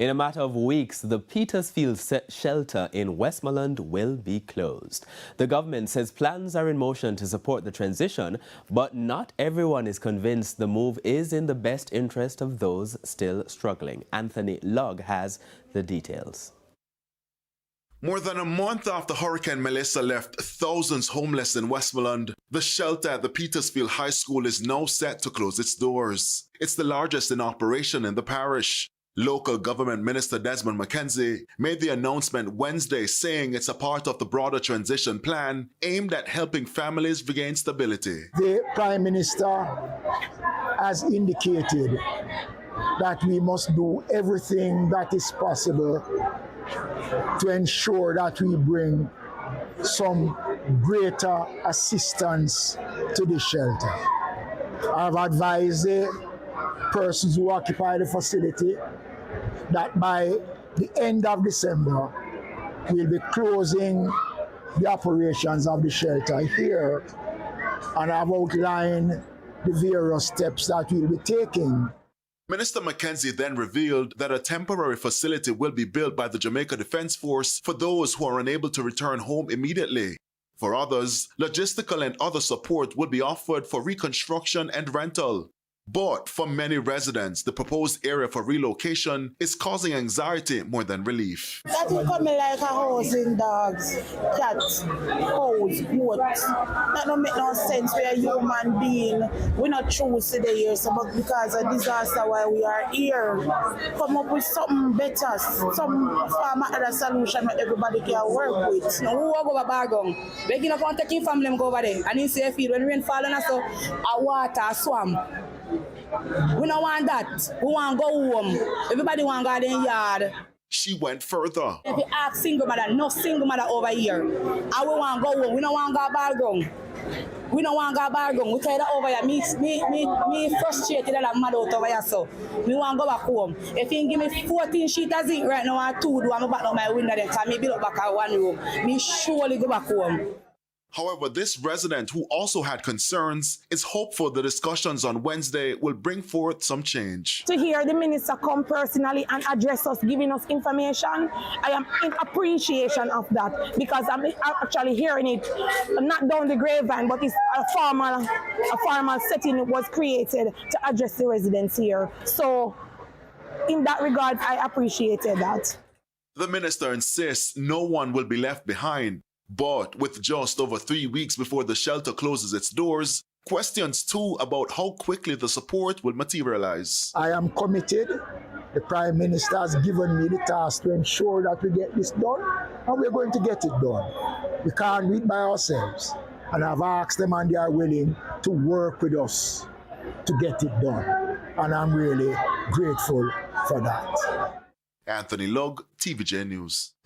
In a matter of weeks, the Petersfield shelter in Westmoreland will be closed. The government says plans are in motion to support the transition, but not everyone is convinced the move is in the best interest of those still struggling. Anthony Lugg has the details. More than a month after Hurricane Melissa left thousands homeless in Westmoreland, the shelter at the Petersfield High School is now set to close its doors. It's the largest in operation in the parish. Local government minister Desmond McKenzie made the announcement Wednesday, saying it's a part of the broader transition plan aimed at helping families regain stability. The Prime Minister has indicated that we must do everything that is possible to ensure that we bring some greater assistance to the shelter. I've advised the persons who occupy the facility that by the end of December, we'll be closing the operations of the shelter here, and I've outlined the various steps that we'll be taking. Minister McKenzie then revealed that a temporary facility will be built by the Jamaica Defense Force for those who are unable to return home immediately. For others, logistical and other support will be offered for reconstruction and rental. But for many residents, the proposed area for relocation is causing anxiety more than relief. That will come like a house in dogs, cats, cows, goats. That don't make no sense. We are human being. We not choose today here, so but because of disaster why we are here. Come up with something better, some other solution that everybody can work with. No, who go over Bargong? We can not take your family go over there. And in safe field, when rain fall on us, a water, a swamp. We don't want that. We want to go home. Everybody want to go in the yard. She went further. If you ask single mother, no single mother over here. And we want to go home. We don't want to go Bargong. We don't want to go Bargong. We tell that over here. Me frustrated that I'm mad out over here. So we want to go back home. If you give me 14 sheets of zinc right now and 2 do, I'm back on my window then because me build up back at 1 room. Me surely go back home. However, this resident, who also had concerns, is hopeful the discussions on Wednesday will bring forth some change. To hear the minister come personally and address us, giving us information, I am in appreciation of that because I'm actually hearing it, not down the grapevine, but it's a formal setting was created to address the residents here. So, in that regard, I appreciated that. The minister insists no one will be left behind. But with just over 3 weeks before the shelter closes its doors, questions too about how quickly the support will materialize. I am committed. The Prime Minister has given me the task to ensure that we get this done, and we're going to get it done. We can't do it by ourselves. And I've asked them, and they are willing to work with us to get it done. And I'm really grateful for that. Anthony Lugg, TVJ News.